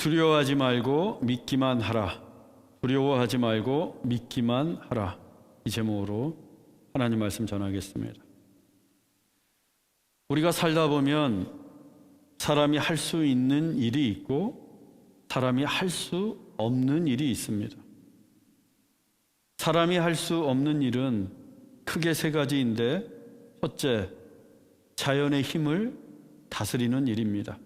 두려워하지 말고 믿기만 하라. 두려워하지 말고 믿기만 하라. 이 제목으로 하나님 말씀 전하겠습니다. 우리가 살다 보면 사람이 할 수 있는 일이 있고 사람이 할 수 없는 일이 있습니다. 사람이 할 수 없는 일은 크게 세 가지인데, 첫째, 자연의 힘을 다스리는 일입니다.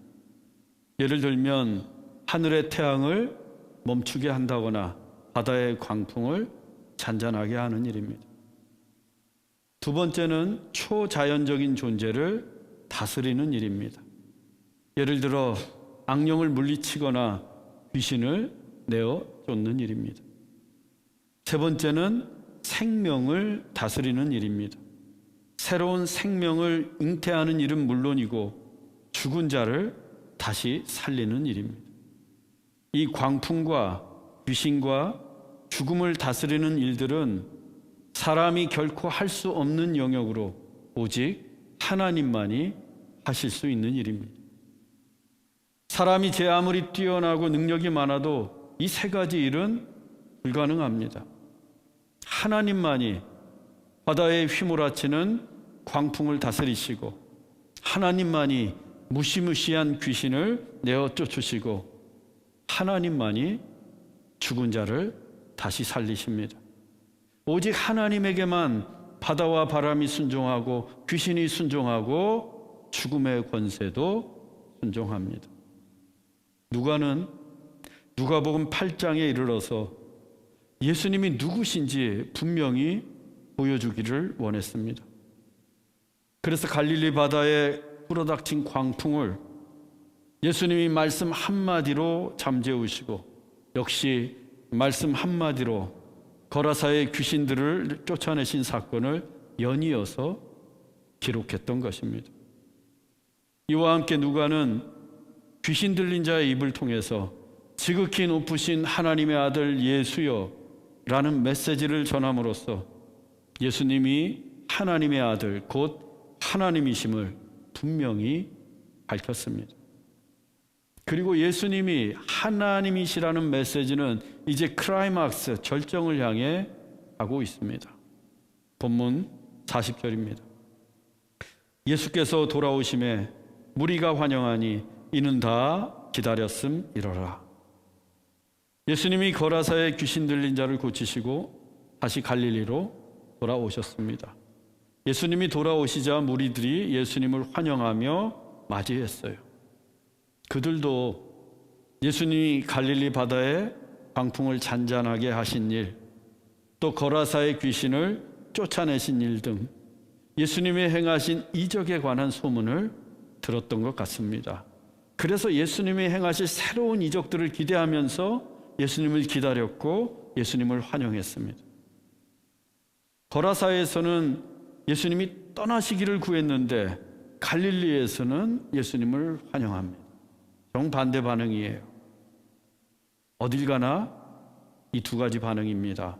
예를 들면 하늘의 태양을 멈추게 한다거나 바다의 광풍을 잔잔하게 하는 일입니다. 두 번째는 초자연적인 존재를 다스리는 일입니다. 예를 들어 악령을 물리치거나 귀신을 내어 쫓는 일입니다. 세 번째는 생명을 다스리는 일입니다. 새로운 생명을 잉태하는 일은 물론이고 죽은 자를 다시 살리는 일입니다. 이 광풍과 귀신과 죽음을 다스리는 일들은 사람이 결코 할 수 없는 영역으로 오직 하나님만이 하실 수 있는 일입니다. 사람이 제 아무리 뛰어나고 능력이 많아도 이 세 가지 일은 불가능합니다. 하나님만이 바다에 휘몰아치는 광풍을 다스리시고, 하나님만이 무시무시한 귀신을 내어 쫓으시고, 하나님만이 죽은 자를 다시 살리십니다. 오직 하나님에게만 바다와 바람이 순종하고 귀신이 순종하고 죽음의 권세도 순종합니다. 누가는 누가복음 8장에 이르러서 예수님이 누구신지 분명히 보여주기를 원했습니다. 그래서 갈릴리 바다에 불어닥친 광풍을 예수님이 말씀 한마디로 잠재우시고, 역시 말씀 한마디로 거라사의 귀신들을 쫓아내신 사건을 연이어서 기록했던 것입니다. 이와 함께 누가는 귀신 들린 자의 입을 통해서 지극히 높으신 하나님의 아들 예수여 라는 메시지를 전함으로써 예수님이 하나님의 아들 곧 하나님이심을 분명히 밝혔습니다. 그리고 예수님이 하나님이시라는 메시지는 이제 클라이막스, 절정을 향해 가고 있습니다. 본문 40절입니다. 예수께서 돌아오심에 무리가 환영하니 이는 다 기다렸음이로라. 예수님이 거라사의 귀신 들린 자를 고치시고 다시 갈릴리로 돌아오셨습니다. 예수님이 돌아오시자 무리들이 예수님을 환영하며 맞이했어요. 그들도 예수님이 갈릴리 바다에 광풍을 잔잔하게 하신 일, 또 거라사의 귀신을 쫓아내신 일 등 예수님이 행하신 이적에 관한 소문을 들었던 것 같습니다. 그래서 예수님이 행하실 새로운 이적들을 기대하면서 예수님을 기다렸고 예수님을 환영했습니다. 거라사에서는 예수님이 떠나시기를 구했는데 갈릴리에서는 예수님을 환영합니다. 정반대 반응이에요. 어딜 가나 이 두 가지 반응입니다.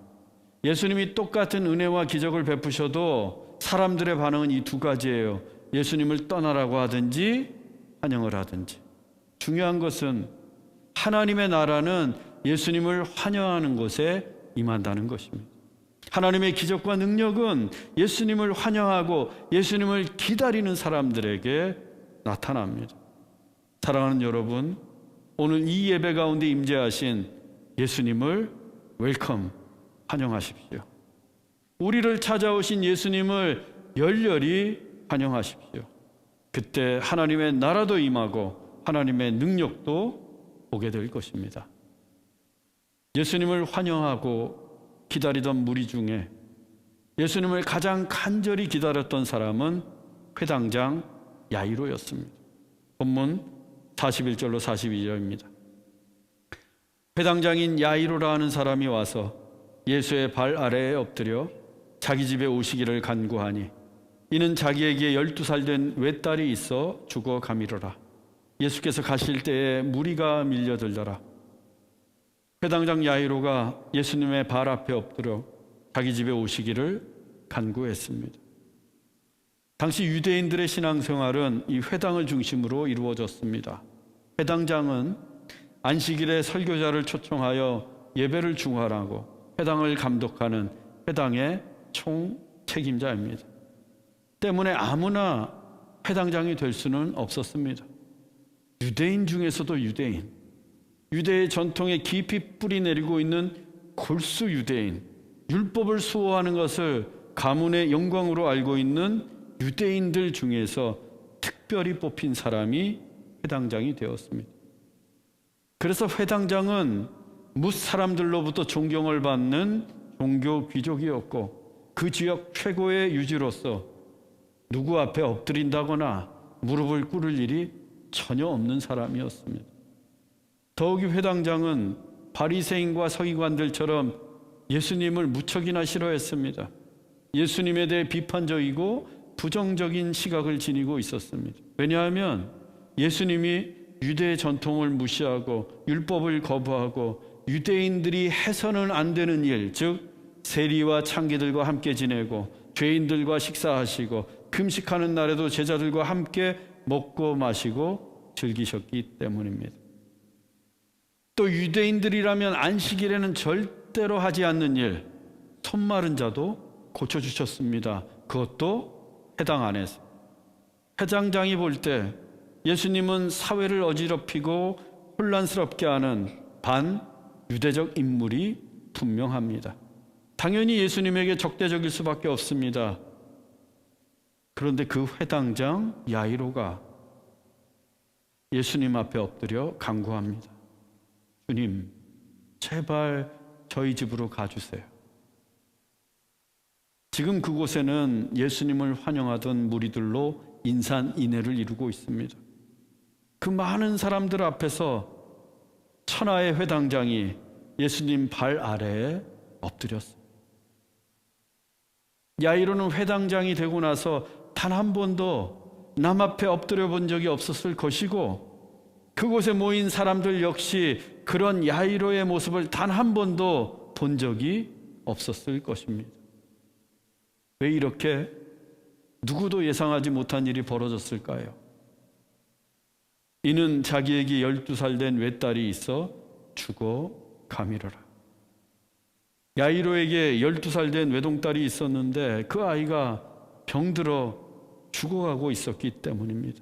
예수님이 똑같은 은혜와 기적을 베푸셔도 사람들의 반응은 이 두 가지예요. 예수님을 떠나라고 하든지 환영을 하든지. 중요한 것은 하나님의 나라는 예수님을 환영하는 곳에 임한다는 것입니다. 하나님의 기적과 능력은 예수님을 환영하고 예수님을 기다리는 사람들에게 나타납니다. 사랑하는 여러분, 오늘 이 예배 가운데 임재하신 예수님을 웰컴, 환영하십시오. 우리를 찾아오신 예수님을 열렬히 환영하십시오. 그때 하나님의 나라도 임하고 하나님의 능력도 보게 될 것입니다. 예수님을 환영하고 기다리던 무리 중에 예수님을 가장 간절히 기다렸던 사람은 회당장 야이로였습니다. 본문 41절로 42절입니다. 회당장인 야이로라 하는 사람이 와서 예수의 발 아래에 엎드려 자기 집에 오시기를 간구하니 이는 자기에게 12살 된 외딸이 있어 죽어가미러라. 예수께서 가실 때에 무리가 밀려들더라. 회당장 야이로가 예수님의 발 앞에 엎드려 자기 집에 오시기를 간구했습니다. 당시 유대인들의 신앙생활은 이 회당을 중심으로 이루어졌습니다. 회당장은 안식일에 설교자를 초청하여 예배를 중화하고 회당을 감독하는 회당의 총책임자입니다. 때문에 아무나 회당장이 될 수는 없었습니다. 유대인 중에서도 유대인, 유대의 전통에 깊이 뿌리 내리고 있는 골수 유대인, 율법을 수호하는 것을 가문의 영광으로 알고 있는 유대인들 중에서 특별히 뽑힌 사람이 회당장이 되었습니다. 그래서 회당장은 뭇 사람들로부터 존경을 받는 종교 귀족이었고 그 지역 최고의 유지로서 누구 앞에 엎드린다거나 무릎을 꿇을 일이 전혀 없는 사람이었습니다. 더욱이 회당장은 바리새인과 서기관들처럼 예수님을 무척이나 싫어했습니다. 예수님에 대해 비판적이고 부정적인 시각을 지니고 있었습니다. 왜냐하면 예수님이 유대의 전통을 무시하고 율법을 거부하고 유대인들이 해서는 안 되는 일, 즉 세리와 창기들과 함께 지내고 죄인들과 식사하시고 금식하는 날에도 제자들과 함께 먹고 마시고 즐기셨기 때문입니다. 또 유대인들이라면 안식일에는 절대로 하지 않는 일, 손 마른 자도 고쳐주셨습니다. 그것도 회당 안에서. 회당장이 볼 때 예수님은 사회를 어지럽히고 혼란스럽게 하는 반유대적 인물이 분명합니다. 당연히 예수님에게 적대적일 수밖에 없습니다. 그런데 그 회당장 야이로가 예수님 앞에 엎드려 간구합니다. 주님, 제발 저희 집으로 가주세요. 지금 그곳에는 예수님을 환영하던 무리들로 인산인해를 이루고 있습니다. 그 많은 사람들 앞에서 천하의 회당장이 예수님 발 아래에 엎드렸습니다. 야이로는 회당장이 되고 나서 단 한 번도 남 앞에 엎드려 본 적이 없었을 것이고 그곳에 모인 사람들 역시 그런 야이로의 모습을 단 한 번도 본 적이 없었을 것입니다. 왜 이렇게 누구도 예상하지 못한 일이 벌어졌을까요? 이는 자기에게 12살 된 외딸이 있어 죽어 가미르라. 야이로에게 12살 된 외동딸이 있었는데 그 아이가 병들어 죽어가고 있었기 때문입니다.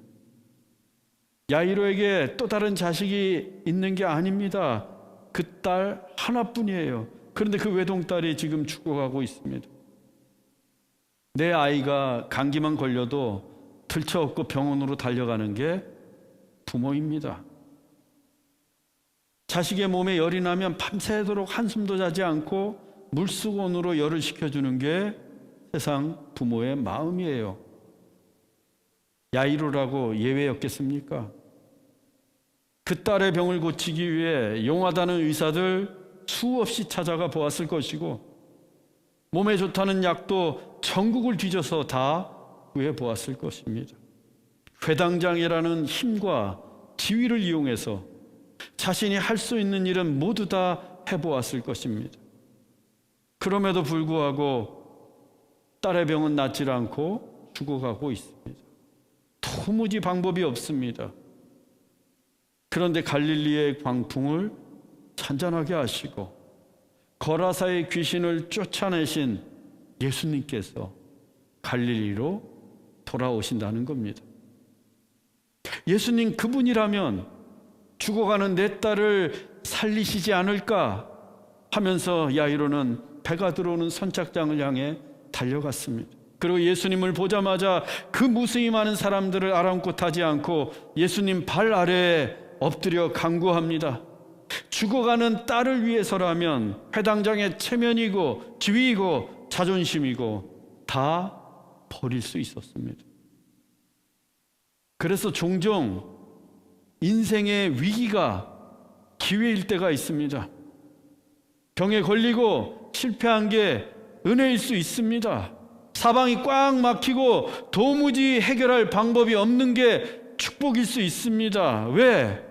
야이로에게 또 다른 자식이 있는 게 아닙니다. 그 딸 하나뿐이에요. 그런데 그 외동딸이 지금 죽어가고 있습니다. 내 아이가 감기만 걸려도 들쳐업고 병원으로 달려가는 게 부모입니다. 자식의 몸에 열이 나면 밤새도록 한숨도 자지 않고 물수건으로 열을 식혀주는 게 세상 부모의 마음이에요. 야이로라고 예외였겠습니까? 그 딸의 병을 고치기 위해 용하다는 의사들 수없이 찾아가 보았을 것이고 몸에 좋다는 약도 전국을 뒤져서 다 구해보았을 것입니다. 회당장이라는 힘과 지위를 이용해서 자신이 할 수 있는 일은 모두 다 해보았을 것입니다. 그럼에도 불구하고 딸의 병은 낫질 않고 죽어가고 있습니다. 도무지 방법이 없습니다. 그런데 갈릴리의 광풍을 잔잔하게 하시고 거라사의 귀신을 쫓아내신 예수님께서 갈릴리로 돌아오신다는 겁니다. 예수님 그분이라면 죽어가는 내 딸을 살리시지 않을까 하면서 야이로는 배가 들어오는 선착장을 향해 달려갔습니다. 그리고 예수님을 보자마자 그 무수히 많은 사람들을 아랑곳 하지 않고 예수님 발 아래에 엎드려 간구합니다. 죽어가는 딸을 위해서라면 회당장의 체면이고 지위이고 자존심이고 다 버릴 수 있었습니다. 그래서 종종 인생의 위기가 기회일 때가 있습니다. 병에 걸리고 실패한 게 은혜일 수 있습니다. 사방이 꽉 막히고 도무지 해결할 방법이 없는 게 축복일 수 있습니다. 왜?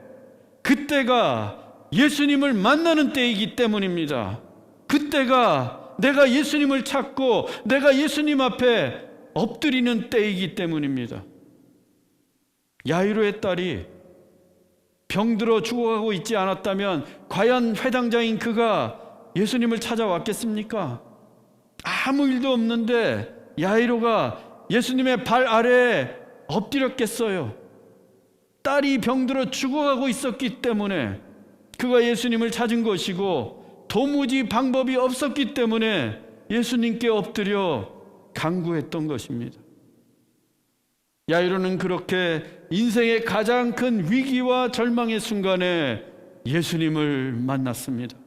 그때가 예수님을 만나는 때이기 때문입니다. 그때가 내가 예수님을 찾고 내가 예수님 앞에 엎드리는 때이기 때문입니다. 야이로의 딸이 병들어 죽어가고 있지 않았다면 과연 회당장인 그가 예수님을 찾아왔겠습니까? 아무 일도 없는데 야이로가 예수님의 발 아래에 엎드렸겠어요? 딸이 병들어 죽어가고 있었기 때문에 그가 예수님을 찾은 것이고, 도무지 방법이 없었기 때문에 예수님께 엎드려 간구했던 것입니다. 야이로는 그렇게 인생의 가장 큰 위기와 절망의 순간에 예수님을 만났습니다.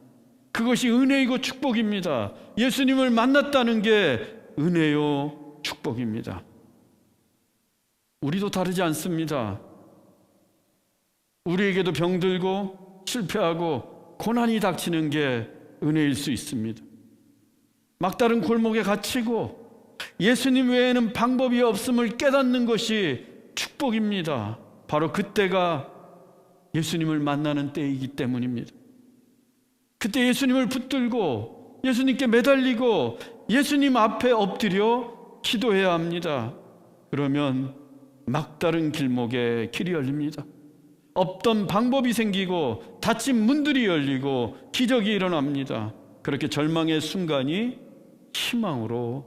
그것이 은혜이고 축복입니다. 예수님을 만났다는 게 은혜요 축복입니다. 우리도 다르지 않습니다. 우리에게도 병들고 실패하고 고난이 닥치는 게 은혜일 수 있습니다. 막다른 골목에 갇히고 예수님 외에는 방법이 없음을 깨닫는 것이 축복입니다. 바로 그때가 예수님을 만나는 때이기 때문입니다. 그때 예수님을 붙들고 예수님께 매달리고 예수님 앞에 엎드려 기도해야 합니다. 그러면 막다른 길목에 길이 열립니다. 없던 방법이 생기고 닫힌 문들이 열리고 기적이 일어납니다. 그렇게 절망의 순간이 희망으로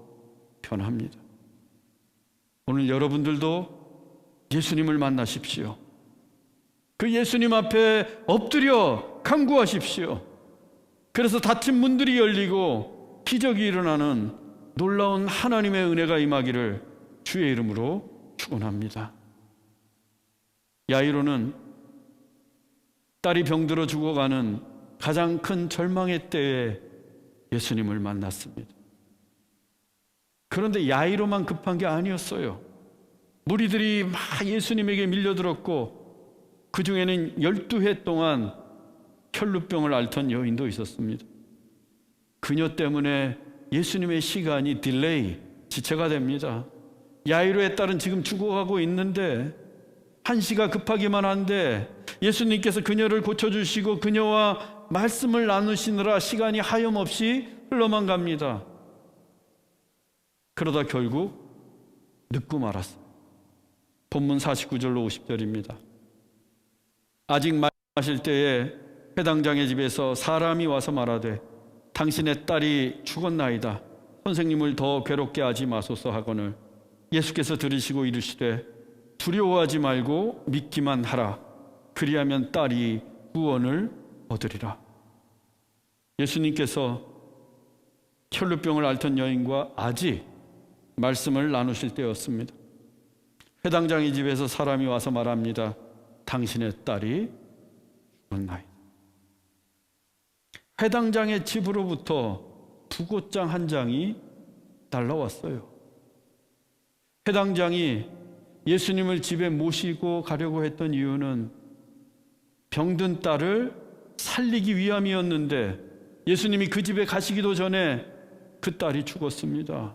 변합니다. 오늘 여러분들도 예수님을 만나십시오. 그 예수님 앞에 엎드려 간구하십시오. 그래서 닫힌 문들이 열리고 기적이 일어나는 놀라운 하나님의 은혜가 임하기를 주의 이름으로 축원합니다. 야이로는 딸이 병들어 죽어가는 가장 큰 절망의 때에 예수님을 만났습니다. 그런데 야이로만 급한 게 아니었어요. 무리들이 막 예수님에게 밀려들었고 그 중에는 12해 동안 혈루병을 앓던 여인도 있었습니다. 그녀 때문에 예수님의 시간이 지체가 됩니다. 야이로의 딸은 지금 죽어가고 있는데 한시가 급하기만 한데 예수님께서 그녀를 고쳐주시고 그녀와 말씀을 나누시느라 시간이 하염없이 흘러만 갑니다. 그러다 결국 늙고 말았어요. 본문 49절로 50절입니다. 아직 마실 때에 회당장의 집에서 사람이 와서 말하되 당신의 딸이 죽었나이다. 선생님을 더 괴롭게 하지 마소서 하거늘 예수께서 들으시고 이르시되 두려워하지 말고 믿기만 하라. 그리하면 딸이 구원을 얻으리라. 예수님께서 혈루병을 앓던 여인과 아직 말씀을 나누실 때였습니다. 회당장의 집에서 사람이 와서 말합니다. 당신의 딸이 죽었나이다. 회당장의 집으로부터 부고장 한 장이 날라왔어요. 회당장이 예수님을 집에 모시고 가려고 했던 이유는 병든 딸을 살리기 위함이었는데 예수님이 그 집에 가시기도 전에 그 딸이 죽었습니다.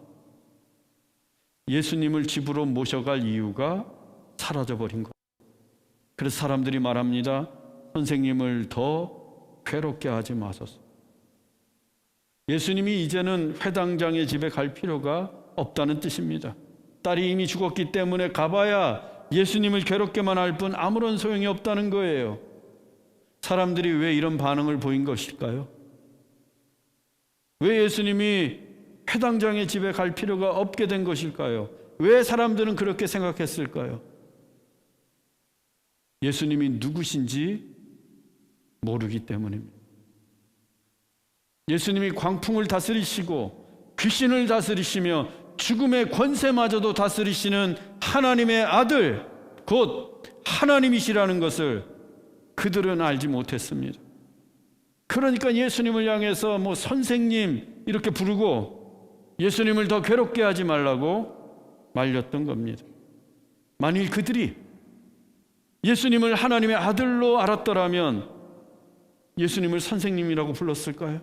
예수님을 집으로 모셔갈 이유가 사라져버린 것. 그래서 사람들이 말합니다. 선생님을 더 괴롭게 하지 마소서. 예수님이 이제는 회당장의 집에 갈 필요가 없다는 뜻입니다. 딸이 이미 죽었기 때문에 가봐야 예수님을 괴롭게만 할 뿐 아무런 소용이 없다는 거예요. 사람들이 왜 이런 반응을 보인 것일까요? 왜 예수님이 회당장의 집에 갈 필요가 없게 된 것일까요? 왜 사람들은 그렇게 생각했을까요? 예수님이 누구신지 모르기 때문입니다. 예수님이 광풍을 다스리시고 귀신을 다스리시며 죽음의 권세마저도 다스리시는 하나님의 아들, 곧 하나님이시라는 것을 그들은 알지 못했습니다. 그러니까 예수님을 향해서 선생님 이렇게 부르고 예수님을 더 괴롭게 하지 말라고 말렸던 겁니다. 만일 그들이 예수님을 하나님의 아들로 알았더라면 예수님을 선생님이라고 불렀을까요?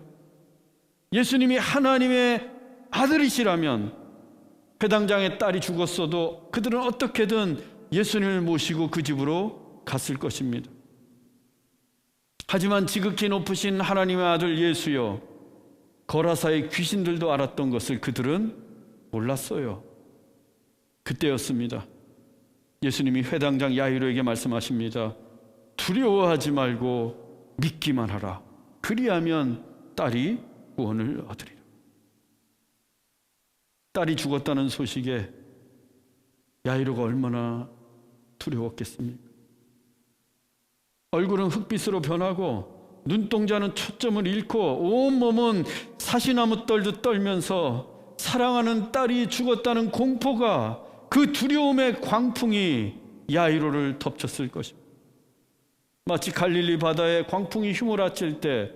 예수님이 하나님의 아들이시라면 회당장의 딸이 죽었어도 그들은 어떻게든 예수님을 모시고 그 집으로 갔을 것입니다. 하지만 지극히 높으신 하나님의 아들 예수여, 거라사의 귀신들도 알았던 것을 그들은 몰랐어요. 그때였습니다. 예수님이 회당장 야이로에게 말씀하십니다. 두려워하지 말고 믿기만 하라. 그리하면 딸이 구원을 얻으리라. 딸이 죽었다는 소식에 야이로가 얼마나 두려웠겠습니까? 얼굴은 흑빛으로 변하고 눈동자는 초점을 잃고 온몸은 사시나무 떨듯 떨면서 사랑하는 딸이 죽었다는 공포가, 그 두려움의 광풍이 야이로를 덮쳤을 것입니다. 마치 갈릴리 바다에 광풍이 휘몰아칠 때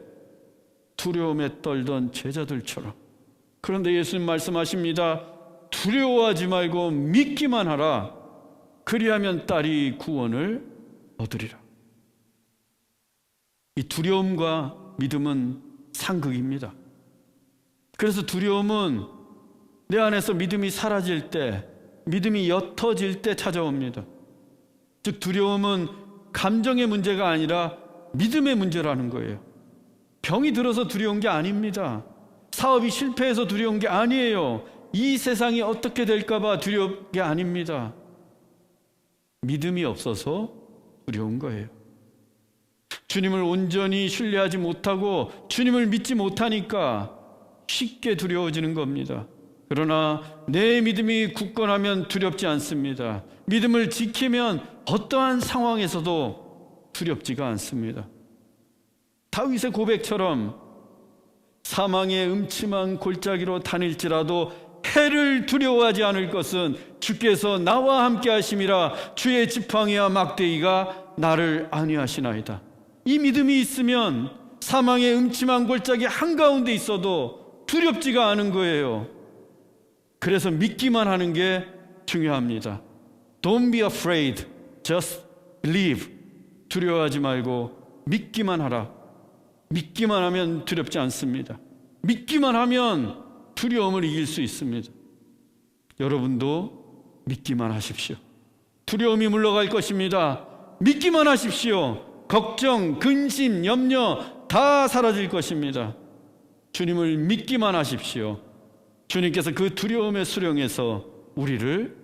두려움에 떨던 제자들처럼. 그런데 예수님 말씀하십니다. 두려워하지 말고 믿기만 하라. 그리하면 딸이 구원을 얻으리라. 이 두려움과 믿음은 상극입니다. 그래서 두려움은 내 안에서 믿음이 사라질 때, 믿음이 옅어질 때 찾아옵니다. 즉 두려움은 감정의 문제가 아니라 믿음의 문제라는 거예요. 병이 들어서 두려운 게 아닙니다. 사업이 실패해서 두려운 게 아니에요. 이 세상이 어떻게 될까 봐 두려운 게 아닙니다. 믿음이 없어서 두려운 거예요. 주님을 온전히 신뢰하지 못하고 주님을 믿지 못하니까 쉽게 두려워지는 겁니다. 그러나 내 믿음이 굳건하면 두렵지 않습니다. 믿음을 지키면 어떠한 상황에서도 두렵지가 않습니다. 다윗의 고백처럼 사망의 음침한 골짜기로 다닐지라도 해를 두려워하지 않을 것은 주께서 나와 함께 하심이라. 주의 지팡이와 막대기가 나를 안위하시나이다. 이 믿음이 있으면 사망의 음침한 골짜기 한가운데 있어도 두렵지가 않은 거예요. 그래서 믿기만 하는 게 중요합니다. Don't be afraid, just believe. 두려워하지 말고 믿기만 하라. 믿기만 하면 두렵지 않습니다. 믿기만 하면 두려움을 이길 수 있습니다. 여러분도 믿기만 하십시오. 두려움이 물러갈 것입니다. 믿기만 하십시오. 걱정, 근심, 염려 다 사라질 것입니다. 주님을 믿기만 하십시오. 주님께서 그 두려움의 수령에서 우리를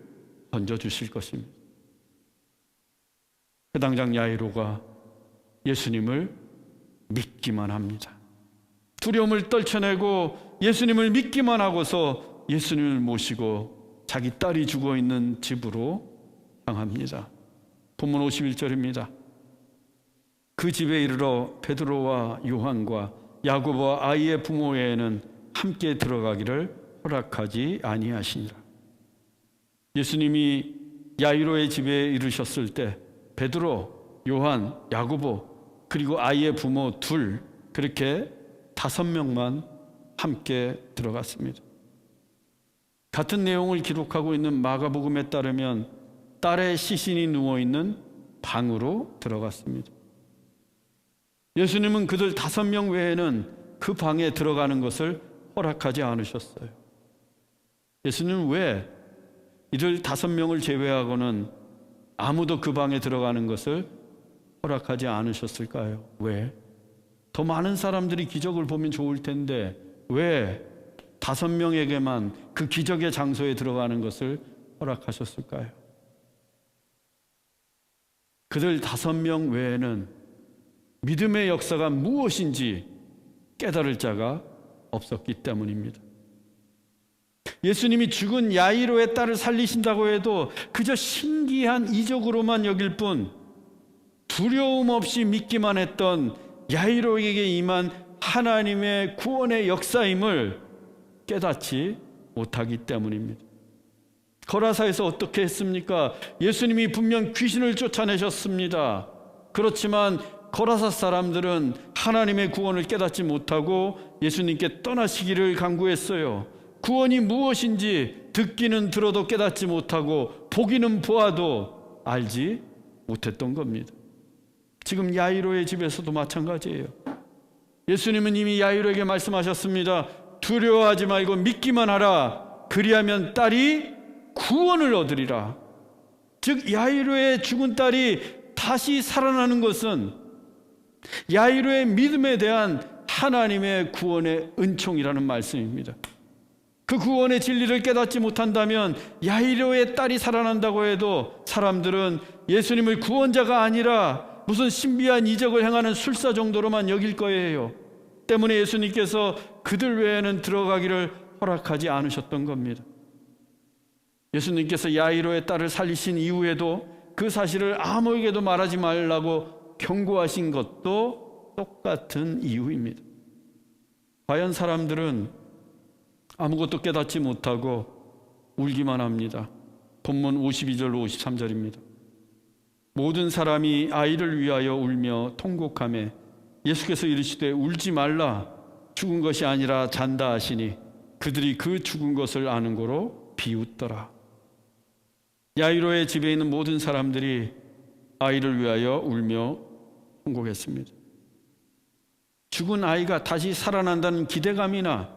던져주실 것입니다. 해당장 야이로가 예수님을 믿기만 합니다. 두려움을 떨쳐내고 예수님을 믿기만 하고서 예수님을 모시고 자기 딸이 죽어있는 집으로 향합니다. 본문 51절입니다. 그 집에 이르러 베드로와 요한과 야고보와 아이의 부모 외에는 함께 들어가기를 허락하지 아니하시니라. 예수님이 야이로의 집에 이르셨을 때 베드로, 요한, 야고보 그리고 아이의 부모 둘, 그렇게 5명만 함께 들어갔습니다. 같은 내용을 기록하고 있는 마가복음에 따르면 딸의 시신이 누워있는 방으로 들어갔습니다. 예수님은 그들 5명 외에는 그 방에 들어가는 것을 허락하지 않으셨어요. 예수님은 왜 이들 5명을 제외하고는 아무도 그 방에 들어가는 것을 허락하지 않으셨을까요? 왜? 더 많은 사람들이 기적을 보면 좋을 텐데 왜 5명에게만 그 기적의 장소에 들어가는 것을 허락하셨을까요? 그들 5명 외에는 믿음의 역사가 무엇인지 깨달을 자가 없었기 때문입니다. 예수님이 죽은 야이로의 딸을 살리신다고 해도 그저 신기한 이적으로만 여길 뿐 두려움 없이 믿기만 했던 야이로에게 임한 하나님의 구원의 역사임을 깨닫지 못하기 때문입니다. 거라사에서 어떻게 했습니까? 예수님이 분명 귀신을 쫓아내셨습니다. 그렇지만 거라사 사람들은 하나님의 구원을 깨닫지 못하고 예수님께 떠나시기를 간구했어요. 구원이 무엇인지 듣기는 들어도 깨닫지 못하고 보기는 보아도 알지 못했던 겁니다. 지금 야이로의 집에서도 마찬가지예요. 예수님은 이미 야이로에게 말씀하셨습니다. 두려워하지 말고 믿기만 하라. 그리하면 딸이 구원을 얻으리라. 즉 야이로의 죽은 딸이 다시 살아나는 것은 야이로의 믿음에 대한 하나님의 구원의 은총이라는 말씀입니다. 그 구원의 진리를 깨닫지 못한다면 야이로의 딸이 살아난다고 해도 사람들은 예수님을 구원자가 아니라 무슨 신비한 이적을 행하는 술사 정도로만 여길 거예요. 때문에 예수님께서 그들 외에는 들어가기를 허락하지 않으셨던 겁니다. 예수님께서 야이로의 딸을 살리신 이후에도 그 사실을 아무에게도 말하지 말라고 경고하신 것도 똑같은 이유입니다. 과연 사람들은 아무것도 깨닫지 못하고 울기만 합니다. 본문 52절 53절입니다. 모든 사람이 아이를 위하여 울며 통곡하매 예수께서 이르시되 울지 말라, 죽은 것이 아니라 잔다 하시니 그들이 그 죽은 것을 아는 고로 비웃더라. 야이로의 집에 있는 모든 사람들이 아이를 위하여 울며 통곡했습니다. 죽은 아이가 다시 살아난다는 기대감이나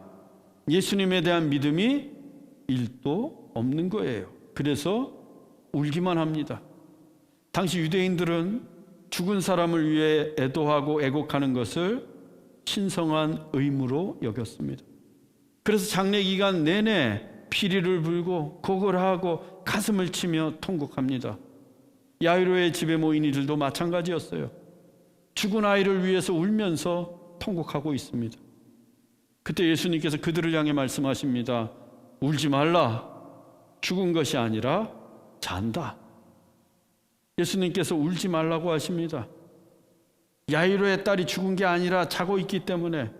예수님에 대한 믿음이 1도 없는 거예요. 그래서 울기만 합니다. 당시 유대인들은 죽은 사람을 위해 애도하고 애곡하는 것을 신성한 의무로 여겼습니다. 그래서 장례 기간 내내 피리를 불고 곡을 하고 가슴을 치며 통곡합니다. 야이로의 집에 모인 이들도 마찬가지였어요. 죽은 아이를 위해서 울면서 통곡하고 있습니다. 그때 예수님께서 그들을 향해 말씀하십니다. 울지 말라, 죽은 것이 아니라 잔다. 예수님께서 울지 말라고 하십니다. 야이로의 딸이 죽은 게 아니라 자고 있기 때문에,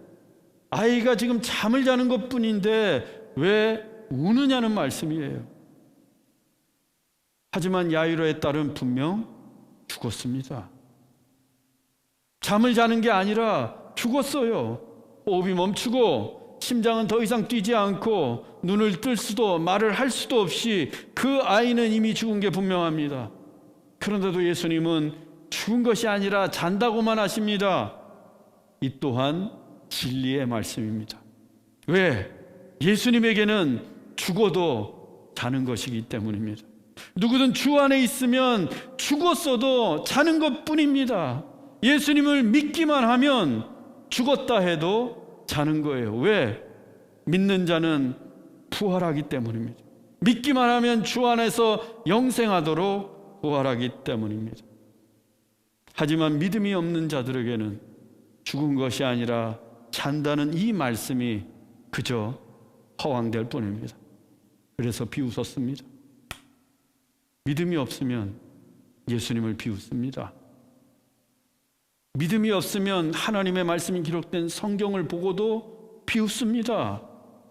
아이가 지금 잠을 자는 것뿐인데 왜 우느냐는 말씀이에요. 하지만 야이로의 딸은 분명 죽었습니다. 잠을 자는 게 아니라 죽었어요. 호흡이 멈추고 심장은 더 이상 뛰지 않고 눈을 뜰 수도 말을 할 수도 없이 그 아이는 이미 죽은 게 분명합니다. 그런데도 예수님은 죽은 것이 아니라 잔다고만 하십니다. 이 또한 진리의 말씀입니다. 왜? 예수님에게는 죽어도 자는 것이기 때문입니다. 누구든 주 안에 있으면 죽었어도 자는 것뿐입니다. 예수님을 믿기만 하면 죽었다 해도 자는 거예요. 왜? 믿는 자는 부활하기 때문입니다. 믿기만 하면 주 안에서 영생하도록 부활하기 때문입니다. 하지만 믿음이 없는 자들에게는 죽은 것이 아니라 잔다는 이 말씀이 그저 허황될 뿐입니다. 그래서 비웃었습니다. 믿음이 없으면 예수님을 비웃습니다. 믿음이 없으면 하나님의 말씀이 기록된 성경을 보고도 비웃습니다.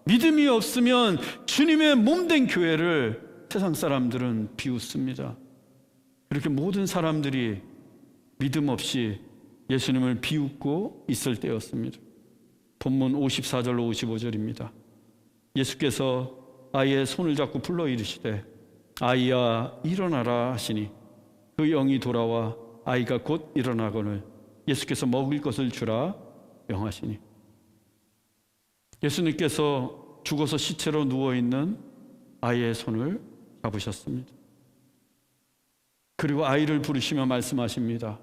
믿음이 없으면 주님의 몸된 교회를 세상 사람들은 비웃습니다. 이렇게 모든 사람들이 믿음 없이 예수님을 비웃고 있을 때였습니다. 본문 54절로 55절입니다. 예수께서 아이의 손을 잡고 불러 이르시되 아이야 일어나라 하시니 그 영이 돌아와 아이가 곧 일어나거늘 예수께서 먹을 것을 주라 명하시니. 예수님께서 죽어서 시체로 누워있는 아이의 손을 잡으셨습니다. 그리고 아이를 부르시며 말씀하십니다.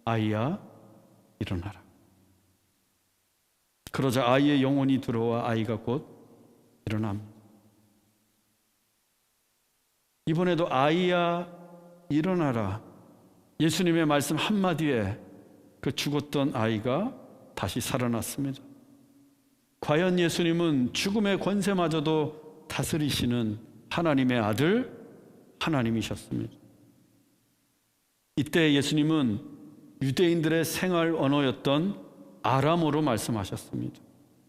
아이야 일어나라. 그러자 아이의 영혼이 들어와 아이가 곧 일어납니다. 이번에도 아이야 일어나라, 예수님의 말씀 한마디에 그 죽었던 아이가 다시 살아났습니다. 과연 예수님은 죽음의 권세마저도 다스리시는 하나님의 아들, 하나님이셨습니다. 이때 예수님은 유대인들의 생활 언어였던 아람어로 말씀하셨습니다.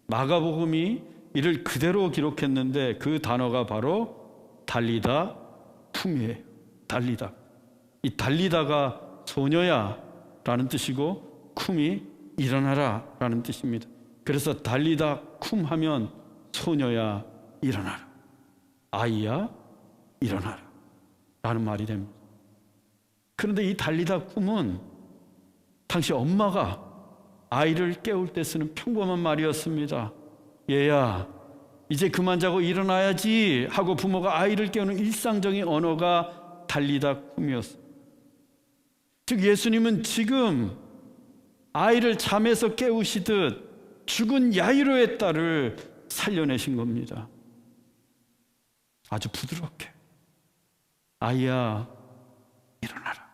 마가복음이 이를 그대로 기록했는데 그 단어가 바로 달리다 쿰이에요. 달리다. 이 달리다가 소녀야 라는 뜻이고 쿰이 일어나라 라는 뜻입니다. 그래서 달리다 쿰 하면 소녀야 일어나라, 아이야 일어나라 라는 말이 됩니다. 그런데 이 달리다 쿰은 당시 엄마가 아이를 깨울 때 쓰는 평범한 말이었습니다. 얘야 이제 그만 자고 일어나야지 하고 부모가 아이를 깨우는 일상적인 언어가 달리다 쿰이었습니다. 즉 예수님은 지금 아이를 잠에서 깨우시듯 죽은 야이로의 딸을 살려내신 겁니다. 아주 부드럽게 아이야 일어나라.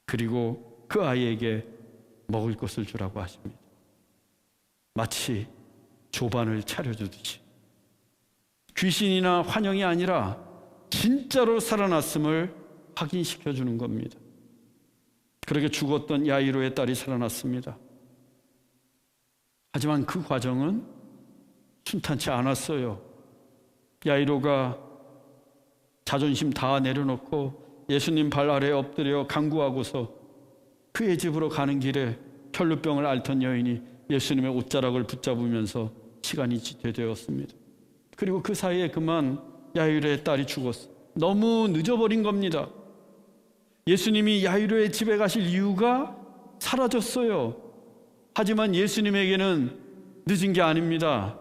그리고 그 아이에게 먹을 것을 주라고 하십니다. 마치 조반을 차려주듯이 귀신이나 환영이 아니라 진짜로 살아났음을 확인시켜 주는 겁니다. 그렇게 죽었던 야이로의 딸이 살아났습니다. 하지만 그 과정은 순탄치 않았어요. 야이로가 자존심 다 내려놓고 예수님 발 아래에 엎드려 간구하고서 그의 집으로 가는 길에 혈루병을 앓던 여인이 예수님의 옷자락을 붙잡으면서 시간이 지체되었습니다. 그리고 그 사이에 그만 야이로의 딸이 죽었어요. 너무 늦어버린 겁니다. 예수님이 야이로의 집에 가실 이유가 사라졌어요. 하지만 예수님에게는 늦은 게 아닙니다.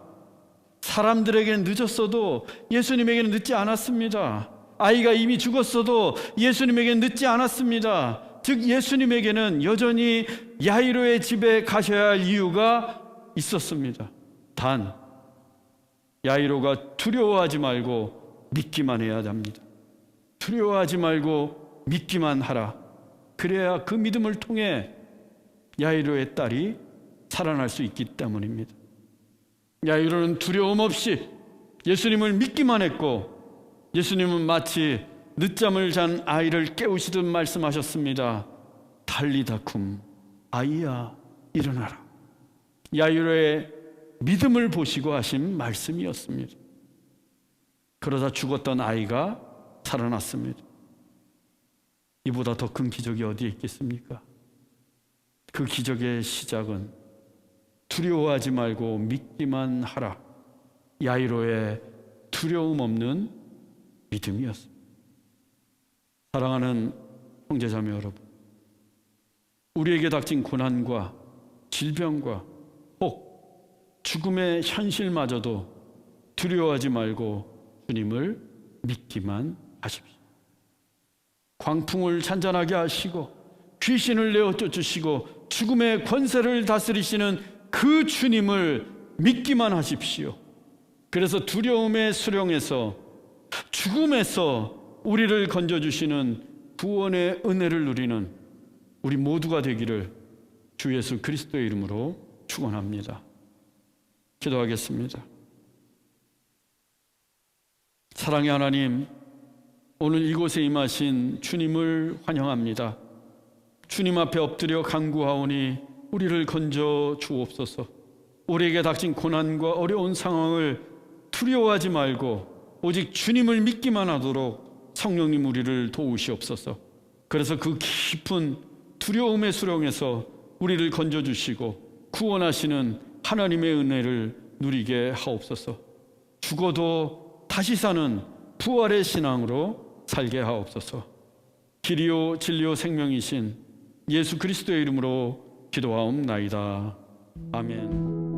사람들에게는 늦었어도 예수님에게는 늦지 않았습니다. 아이가 이미 죽었어도 예수님에게는 늦지 않았습니다. 즉 예수님에게는 여전히 야이로의 집에 가셔야 할 이유가 있었습니다. 단 야이로가 두려워하지 말고 믿기만 해야 합니다. 두려워하지 말고 믿기만 하라. 그래야 그 믿음을 통해 야이로의 딸이 살아날 수 있기 때문입니다. 야이로는 두려움 없이 예수님을 믿기만 했고 예수님은 마치 늦잠을 잔 아이를 깨우시듯 말씀하셨습니다. 달리다쿰, 아이야 일어나라. 야이로의 믿음을 보시고 하신 말씀이었습니다. 그러다 죽었던 아이가 살아났습니다. 이보다 더 큰 기적이 어디에 있겠습니까? 그 기적의 시작은 두려워하지 말고 믿기만 하라. 야이로의 두려움 없는 믿음이었습니다. 사랑하는 형제자매 여러분, 우리에게 닥친 고난과 질병과 혹 죽음의 현실마저도 두려워하지 말고 주님을 믿기만 하십시오. 광풍을 잔잔하게 하시고 귀신을 내어 쫓으시고 죽음의 권세를 다스리시는 그 주님을 믿기만 하십시오. 그래서 두려움의 수령에서 죽음에서 우리를 건져주시는 구원의 은혜를 누리는 우리 모두가 되기를 주 예수 그리스도의 이름으로 축원합니다. 기도하겠습니다. 사랑의 하나님, 오늘 이곳에 임하신 주님을 환영합니다. 주님 앞에 엎드려 간구하오니 우리를 건져 주옵소서. 우리에게 닥친 고난과 어려운 상황을 두려워하지 말고 오직 주님을 믿기만 하도록 성령님 우리를 도우시옵소서. 그래서 그 깊은 두려움의 수렁에서 우리를 건져주시고 구원하시는 하나님의 은혜를 누리게 하옵소서. 죽어도 다시 사는 부활의 신앙으로 살게 하옵소서. 길이요 진리요 생명이신 예수 그리스도의 이름으로 기도하옵나이다. 아멘.